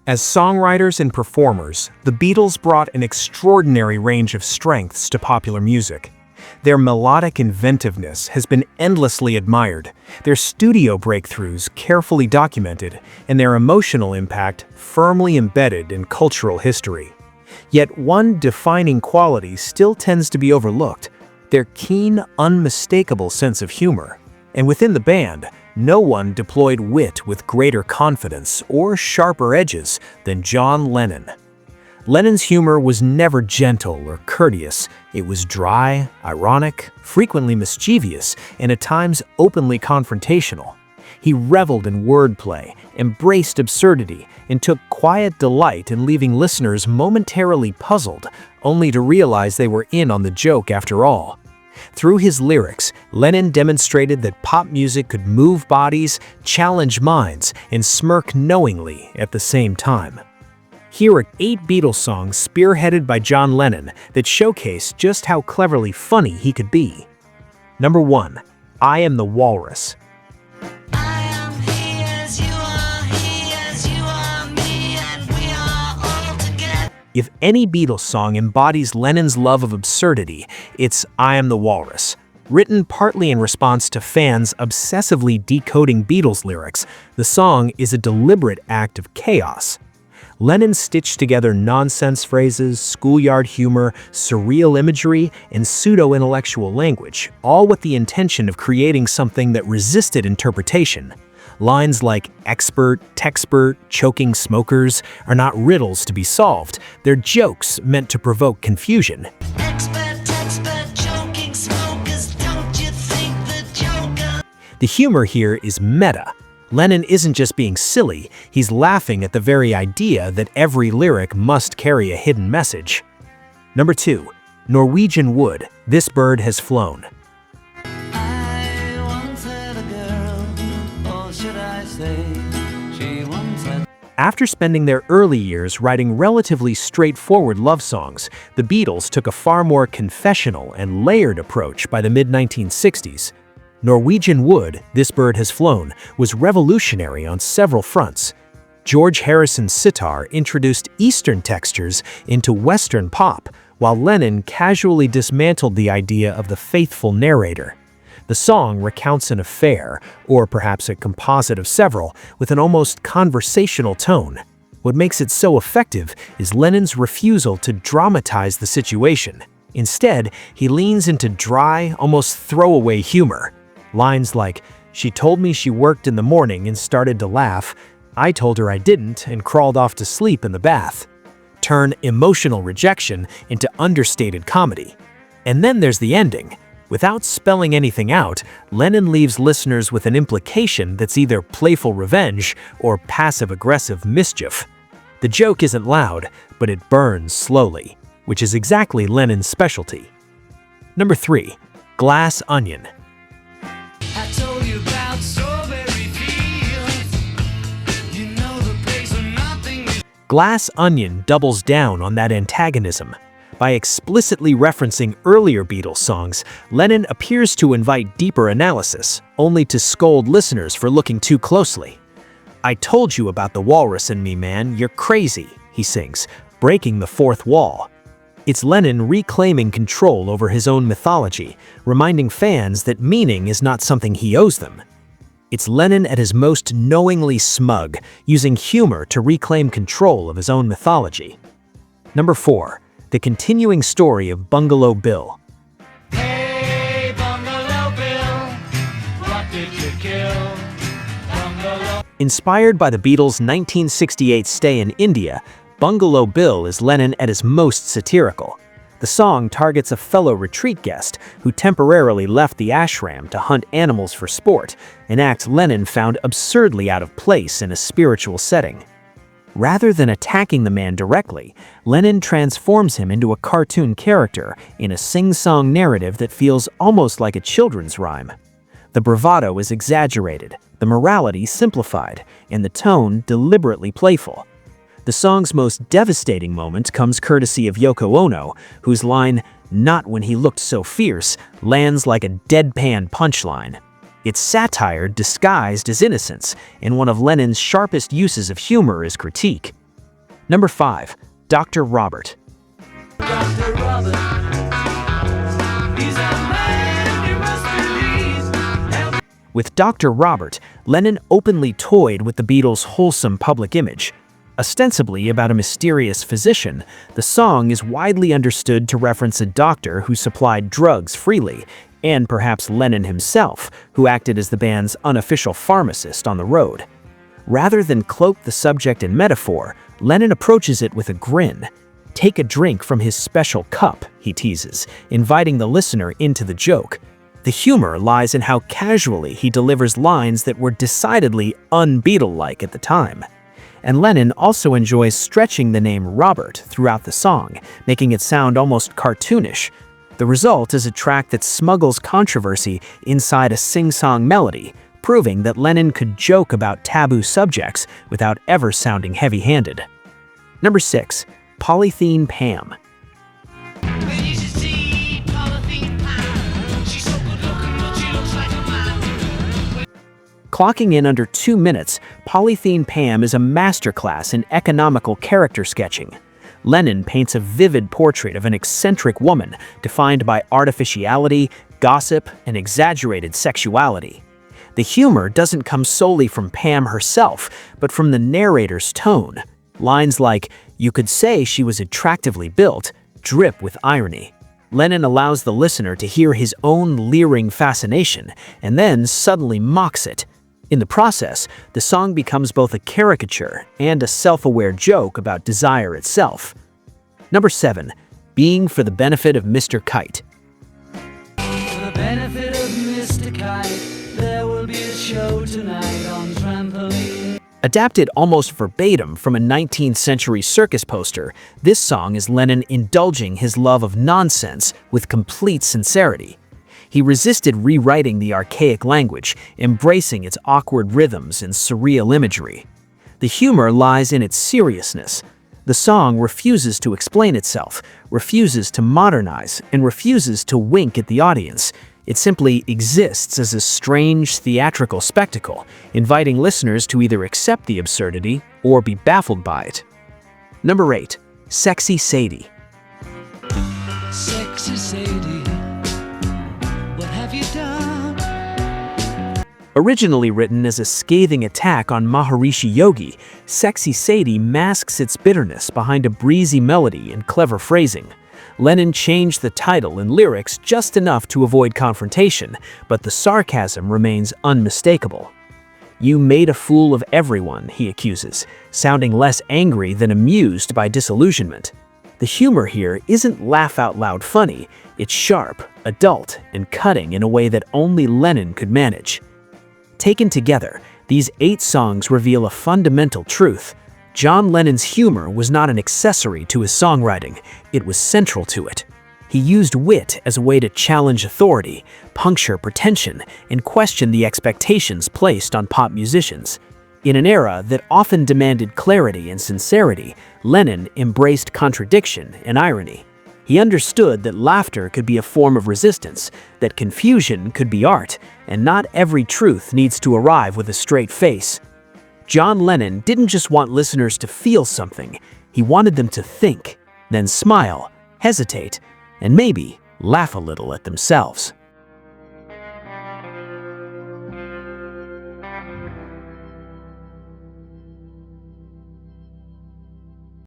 As songwriters and performers, the Beatles brought an extraordinary range of strengths to popular music. Their melodic inventiveness has been endlessly admired, their studio breakthroughs carefully documented, and their emotional impact firmly embedded in cultural history. Yet one defining quality still tends to be overlooked: their keen, unmistakable sense of humor. And within the band, no one deployed wit with greater confidence or sharper edges than John Lennon. Lennon's humor was never gentle or courteous. It was dry, ironic, frequently mischievous, and at times openly confrontational. He reveled in wordplay, embraced absurdity, and took quiet delight in leaving listeners momentarily puzzled, only to realize they were in on the joke after all. Through his lyrics, Lennon demonstrated that pop music could move bodies, challenge minds, and smirk knowingly at the same time. Here are 8 Beatles songs spearheaded by John Lennon that showcase just how cleverly funny he could be. Number 1. I Am the Walrus. If any Beatles song embodies Lennon's love of absurdity, it's I Am the Walrus. Written partly in response to fans obsessively decoding Beatles lyrics, the song is a deliberate act of chaos. Lennon stitched together nonsense phrases, schoolyard humor, surreal imagery, and pseudo-intellectual language, all with the intention of creating something that resisted interpretation. Lines like expert, texpert, choking smokers are not riddles to be solved. They're jokes meant to provoke confusion. Choking smokers, don't you think the Joker? The humor here is meta. Lennon isn't just being silly, he's laughing at the very idea that every lyric must carry a hidden message. Number 2. Norwegian Wood, This Bird Has Flown. After spending their early years writing relatively straightforward love songs, the Beatles took a far more confessional and layered approach by the mid-1960s. Norwegian Wood, This Bird Has Flown, was revolutionary on several fronts. George Harrison's sitar introduced Eastern textures into Western pop, while Lennon casually dismantled the idea of the faithful narrator. The song recounts an affair, or perhaps a composite of several, with an almost conversational tone. What makes it so effective is Lennon's refusal to dramatize the situation. Instead, he leans into dry, almost throwaway humor. Lines like, "She told me she worked in the morning and started to laugh. I told her I didn't and crawled off to sleep in the bath," turn emotional rejection into understated comedy. And then there's the ending. Without spelling anything out, Lennon leaves listeners with an implication that's either playful revenge or passive-aggressive mischief. The joke isn't loud, but it burns slowly, which is exactly Lennon's specialty. Number 3. Glass Onion. I told you about strawberry fields. You know the place where nothing is. Glass Onion doubles down on that antagonism. By explicitly referencing earlier Beatles songs, Lennon appears to invite deeper analysis, only to scold listeners for looking too closely. "I told you about the walrus in me, man, you're crazy," he sings, breaking the fourth wall. It's Lennon reclaiming control over his own mythology, reminding fans that meaning is not something he owes them. It's Lennon at his most knowingly smug, using humor to reclaim control of his own mythology. Number 4. The continuing story of Bungalow Bill. Hey, Bungalow Bill, what did you kill? Bungalow. Inspired by the Beatles' 1968 stay in India, Bungalow Bill is Lennon at his most satirical. The song targets a fellow retreat guest who temporarily left the ashram to hunt animals for sport, an act Lennon found absurdly out of place in a spiritual setting. Rather than attacking the man directly, Lennon transforms him into a cartoon character in a sing-song narrative that feels almost like a children's rhyme. The bravado is exaggerated, the morality simplified, and the tone deliberately playful. The song's most devastating moment comes courtesy of Yoko Ono, whose line, "Not when he looked so fierce," lands like a deadpan punchline. It's satire disguised as innocence, and one of Lennon's sharpest uses of humor is critique. Number 5. Dr. Robert. Dr. Robert, he's a man you must believe. With Dr. Robert, Lennon openly toyed with the Beatles' wholesome public image. Ostensibly about a mysterious physician, the song is widely understood to reference a doctor who supplied drugs freely, and perhaps Lennon himself, who acted as the band's unofficial pharmacist on the road. Rather than cloak the subject in metaphor, Lennon approaches it with a grin. "Take a drink from his special cup," he teases, inviting the listener into the joke. The humor lies in how casually he delivers lines that were decidedly un-Beatle-like at the time. And Lennon also enjoys stretching the name Robert throughout the song, making it sound almost cartoonish. The result is a track that smuggles controversy inside a sing-song melody, proving that Lennon could joke about taboo subjects without ever sounding heavy-handed. Number 6. Polythene Pam. Well, you should see Polythene Pam. She's so good looking, but she looks like a man. Clocking in under 2 minutes, Polythene Pam is a masterclass in economical character sketching. Lennon paints a vivid portrait of an eccentric woman defined by artificiality, gossip, and exaggerated sexuality. The humor doesn't come solely from Pam herself, but from the narrator's tone. Lines like, "You could say she was attractively built," drip with irony. Lennon allows the listener to hear his own leering fascination, and then suddenly mocks it. In the process, the song becomes both a caricature and a self-aware joke about desire itself. Number 7. Being for the benefit of Mr. Kite. For the benefit of Mr. Kite, there will be a show tonight on trampoline. Adapted almost verbatim from a 19th century circus poster, this song is Lennon indulging his love of nonsense with complete sincerity. He resisted rewriting the archaic language, embracing its awkward rhythms and surreal imagery. The humor lies in its seriousness. The song refuses to explain itself, refuses to modernize, and refuses to wink at the audience. It simply exists as a strange theatrical spectacle, inviting listeners to either accept the absurdity or be baffled by it. Number 8. Sexy Sadie. Sexy Sadie, what have you done? Originally written as a scathing attack on Maharishi Yogi, Sexy Sadie masks its bitterness behind a breezy melody and clever phrasing. Lennon changed the title and lyrics just enough to avoid confrontation, but the sarcasm remains unmistakable. "You made a fool of everyone," he accuses, sounding less angry than amused by disillusionment. The humor here isn't laugh-out-loud funny, it's sharp, adult, and cutting in a way that only Lennon could manage. Taken together, these 8 songs reveal a fundamental truth. John Lennon's humor was not an accessory to his songwriting, it was central to it. He used wit as a way to challenge authority, puncture pretension, and question the expectations placed on pop musicians. In an era that often demanded clarity and sincerity, Lennon embraced contradiction and irony. He understood that laughter could be a form of resistance, that confusion could be art, and not every truth needs to arrive with a straight face. John Lennon didn't just want listeners to feel something, he wanted them to think, then smile, hesitate, and maybe laugh a little at themselves.